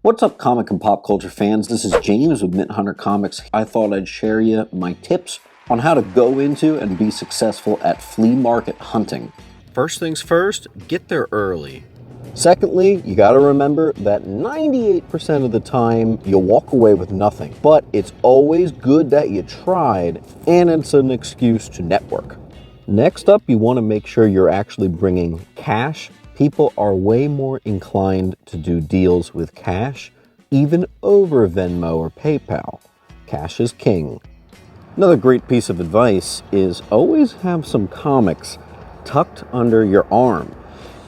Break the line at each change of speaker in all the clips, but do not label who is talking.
What's up, comic and pop culture fans? This is James with Mint Hunter Comics. I thought I'd share you my tips on how to go into and be successful at flea market hunting.
First things first, get there early.
Secondly, you got to remember that 98% of the time you'll walk away with nothing, but it's always good that you tried, and it's an excuse to network. Next up, you want to make sure you're actually bringing cash. People are way more inclined to do deals with cash, even over Venmo or PayPal. Cash is king. Another great piece of advice is always have some comics tucked under your arm.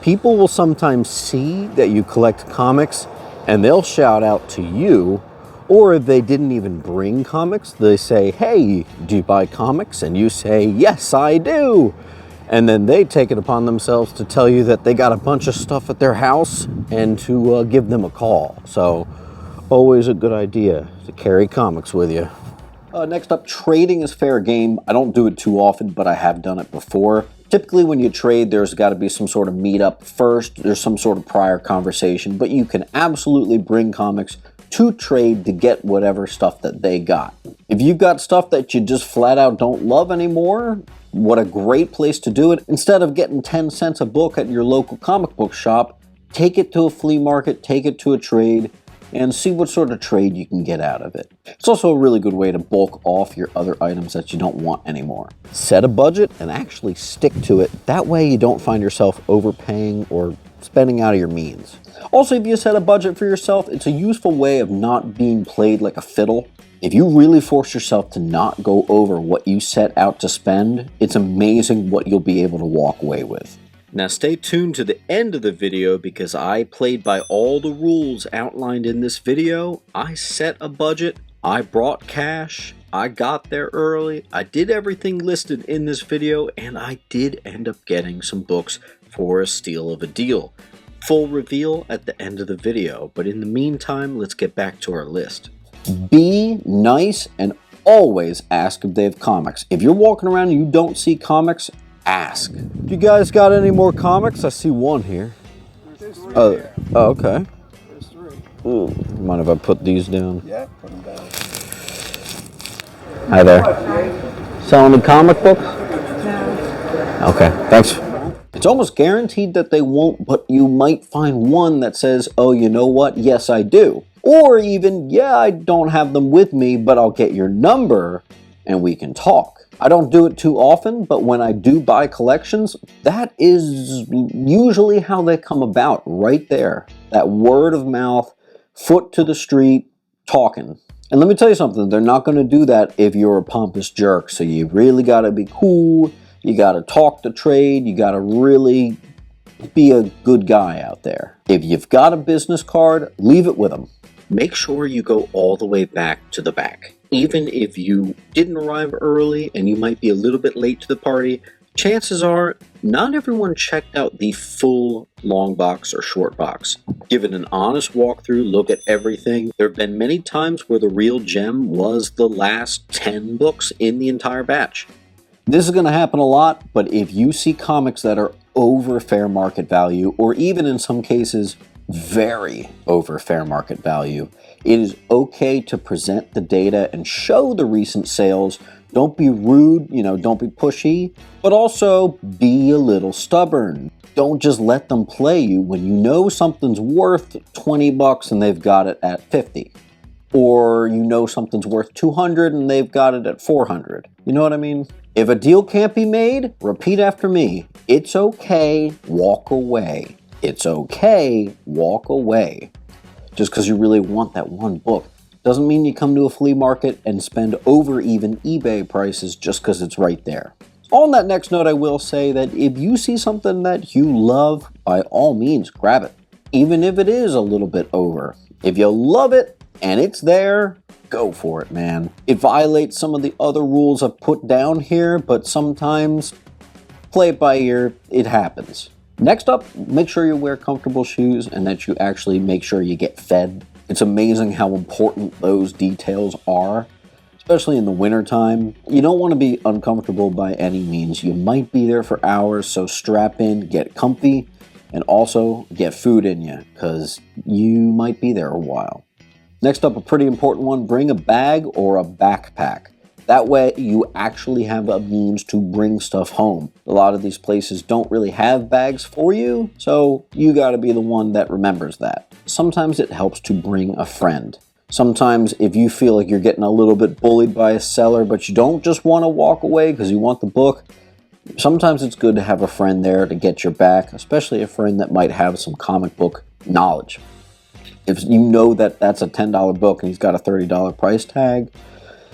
People will sometimes see that you collect comics and they'll shout out to you, or if they didn't even bring comics, they say, "Hey, do you buy comics?" And you say, "Yes, I do." And then they take it upon themselves to tell you that they got a bunch of stuff at their house and to give them a call. So always a good idea to carry comics with you. Next up, trading is fair game. I don't do it too often, but I have done it before. Typically when you trade, there's got to be some sort of meetup first. There's some sort of prior conversation, but you can absolutely bring comics to trade to get whatever stuff that they got. If you've got stuff that you just flat out don't love anymore, what a great place to do it. Instead of getting 10 cents a book at your local comic book shop, take it to a flea market, take it to a trade, and see what sort of trade you can get out of it. It's also a really good way to bulk off your other items that you don't want anymore. Set a budget and actually stick to it. That way you don't find yourself overpaying or spending out of your means. Also, if you set a budget for yourself, it's a useful way of not being played like a fiddle. If you really force yourself to not go over what you set out to spend, it's amazing what you'll be able to walk away with.
Now stay tuned to the end of the video because I played by all the rules outlined in this video. I set a budget, I brought cash, I got there early, I did everything listed in this video, and I did end up getting some books for a steal of a deal. Full reveal at the end of the video, but in the meantime, let's get back to our list.
Be nice and always ask if they have comics. If you're walking around and you don't see comics, ask. You guys got any more comics? I see one here.
There's three
here. Oh, okay.
There's three.
Ooh, mind if I put these down?
Yeah, put them down.
Hi there. Selling the comic books? No. Okay, thanks. It's almost guaranteed that they won't, but you might find one that says, "Oh, you know what? Yes, I do." Or even, "Yeah, I don't have them with me, but I'll get your number and we can talk." I don't do it too often, but when I do buy collections, that is usually how they come about, right there. That word of mouth, foot to the street, talking. And let me tell you something, they're not going to do that if you're a pompous jerk, so you really got to be cool, you got to talk the trade, you got to really be a good guy out there. If you've got a business card, leave it with them.
Make sure you go all the way back to the back. Even if you didn't arrive early and you might be a little bit late to the party, chances are not everyone checked out the full long box or short box. Give it an honest walkthrough, look at everything. There have been many times where the real gem was the last 10 books in the entire batch.
This is going to happen a lot, but if you see comics that are over fair market value, or even in some cases very over fair market value, it is okay to present the data and show the recent sales. Don't be rude, don't be pushy, but also be a little stubborn. Don't just let them play you when you know something's worth 20 bucks and they've got it at 50. Or you know something's worth 200 and they've got it at 400. You know what I mean? If a deal can't be made, repeat after me. It's okay, walk away. It's okay, walk away. Just because you really want that one book doesn't mean you come to a flea market and spend over even eBay prices just because it's right there. On that next note, I will say that if you see something that you love, by all means, grab it. Even if it is a little bit over. If you love it and it's there, go for it, man. It violates some of the other rules I've put down here, but sometimes play it by ear, it happens. Next up, make sure you wear comfortable shoes and that you actually make sure you get fed. It's amazing how important those details are, especially in the wintertime. You don't want to be uncomfortable by any means. You might be there for hours, so strap in, get comfy,
And also get food in you, because you might be there a while. Next up, a pretty important one, bring a bag or a backpack. That way you actually have a means to bring stuff home. A lot of these places don't really have bags for you, so you gotta be the one that remembers that. Sometimes it helps to bring a friend. Sometimes if you feel like you're getting a little bit bullied by a seller, but you don't just want to walk away because you want the book, sometimes it's good to have a friend there to get your back, especially a friend that might have some comic book knowledge. If you know that that's a $10 book and he's got a $30 price tag,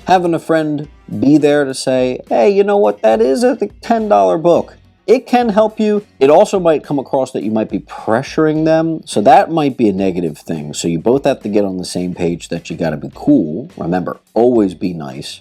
having a friend be there to say, hey, you know what, that is a $10 book. It can help you. It also might come across that you might be pressuring them, so that might be a negative thing. So you both have to get on the same page that you gotta be cool. Remember, always be nice.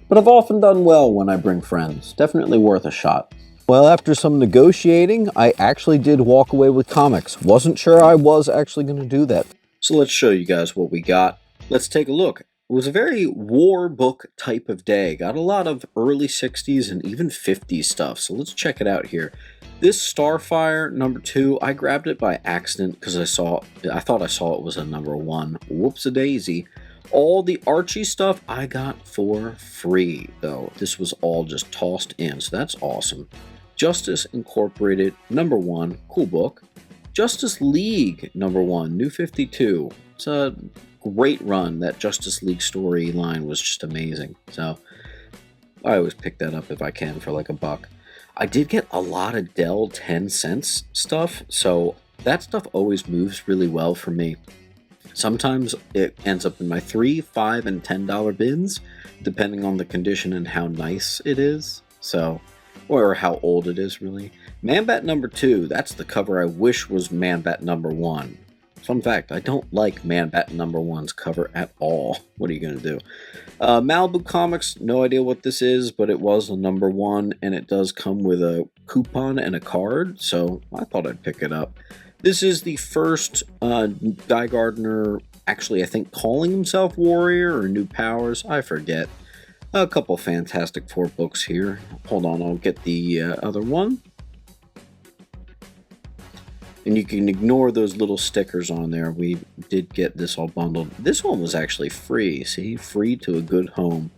But I've often done well when I bring friends. Definitely worth a shot. Well, after some negotiating, I actually did walk away with comics. Wasn't sure I was actually going to do that. So let's show you guys what we got. Let's take a look. It was a very war book type of day. Got a lot of early 60s and even 50s stuff. So let's check it out here. This Starfire #2, I grabbed it by accident because I thought I saw it was a #1. Whoops-a-daisy. All the Archie stuff I got for free, though. This was all just tossed in, so that's awesome. Justice Incorporated #1, cool book. Justice League #1, New 52. It's a great run. That Justice League storyline was just amazing. So I always pick that up if I can for like $1. I did get a lot of Dell 10 cents stuff, so that stuff always moves really well for me. Sometimes it ends up in my $3, $5, and $10 bins, depending on the condition and how nice it is. So, or how old it is, really. Man-Bat #2, that's the cover I wish was Man-Bat #1. Fun fact, I don't like Man-Bat #1's cover at all. What are you going to do? Malibu Comics, no idea what this is, but it was a #1, and it does come with a coupon and a card, so I thought I'd pick it up. This is the first Guy Gardner, actually I think calling himself Warrior or New Powers, I forget. A couple Fantastic Four books here. Hold on, I'll get the other one. And you can ignore those little stickers on there. We did get this all bundled. This one was actually free. See, free to a good home.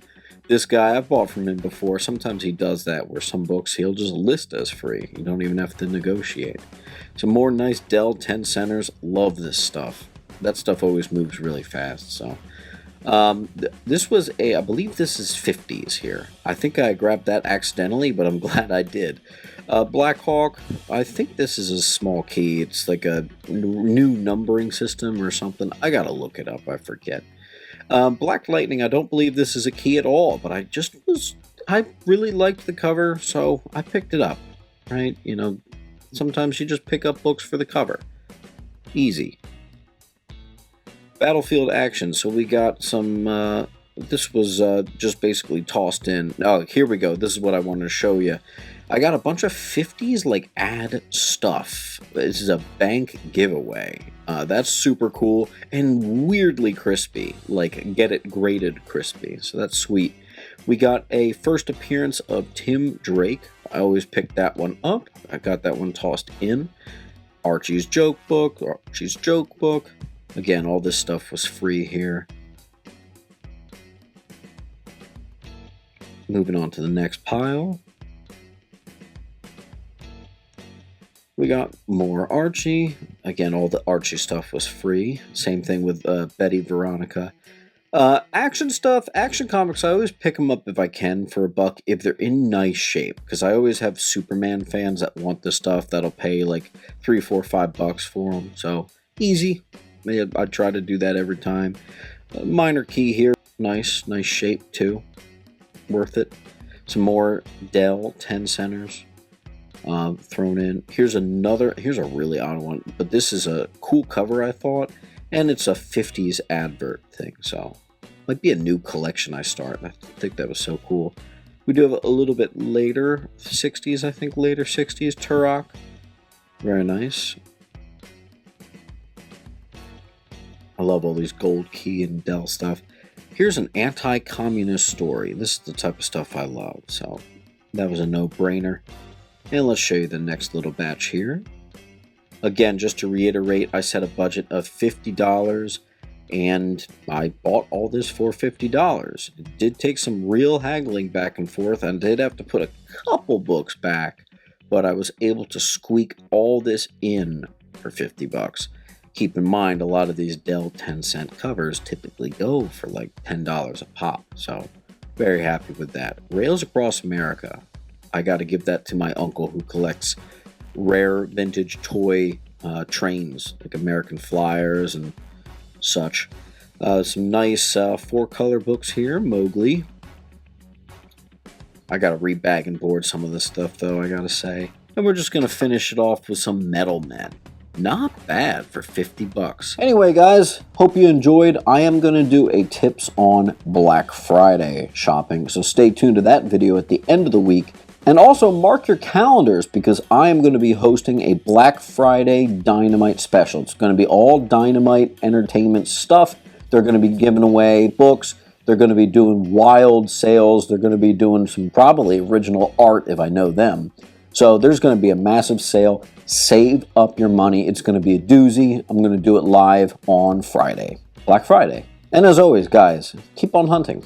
This guy, I've bought from him before. Sometimes he does that where some books he'll just list as free. You don't even have to negotiate. Some more nice Dell 10 centers. Love this stuff. That stuff always moves really fast. So this was I believe this is 50s here. I think I grabbed that accidentally, but I'm glad I did. Black Hawk, I think this is a small key. It's like a new numbering system or something. I gotta look it up, I forget. Black Lightning, I don't believe this is a key at all, but I really liked the cover, so I picked it up, right? You know, sometimes you just pick up books for the cover. Easy. Battlefield Action, so we got some, this was just basically tossed in. Oh, here we go. This is what I wanted to show you. I got a bunch of 50s like ad stuff. This is a bank giveaway. That's super cool and weirdly crispy, like get it graded crispy. So that's sweet. We got a first appearance of Tim Drake. I always pick that one up. I got that one tossed in. Archie's Joke Book. Again, all this stuff was free here. Moving on to the next pile. We got more Archie. Again, all the Archie stuff was free. Same thing with Betty Veronica. Action stuff, Action Comics, I always pick them up if I can for $1 if they're in nice shape. Because I always have Superman fans that want the stuff that'll pay like $3, $4, $5 for them. So, easy. I try to do that every time. Minor Key here. Nice shape too. Worth it. Some more Dell 10 centers. Thrown in. Here's a really odd one, but this is a cool cover, I thought, and it's a 50s advert thing, so might be a new collection I start. I think that was so cool. We do have a little bit later 60s, I think later 60s Turok. Very nice. I love all these Gold Key and Dell stuff. Here's an anti-communist story. This is the type of stuff I love, so that was a no-brainer. And let's show you the next little batch here. Again, just to reiterate, I set a budget of $50 and I bought all this for $50. It did take some real haggling back and forth. I did have to put a couple books back, but I was able to squeak all this in for $50. Keep in mind, a lot of these Dell 10-cent covers typically go for like $10 a pop, so very happy with that. Rails Across America, I got to give that to my uncle who collects rare vintage toy trains, like American Flyers and such. Some nice 4-color books here. Mowgli. I gotta rebag and board some of this stuff though, I gotta say. And we're just gonna finish it off with some Metal Men. Not bad for $50.
Anyway, guys, hope you enjoyed. I am going to do a tips on Black Friday shopping, so stay tuned to that video at the end of the week. And also mark your calendars because I am going to be hosting a Black Friday Dynamite special. It's going to be all Dynamite entertainment stuff. They're going to be giving away books. They're going to be doing wild sales. They're going to be doing some probably original art if I know them. So there's going to be a massive sale. Save up your money. It's going to be a doozy. I'm going to do it live on Friday, Black Friday. And as always, guys, keep on hunting.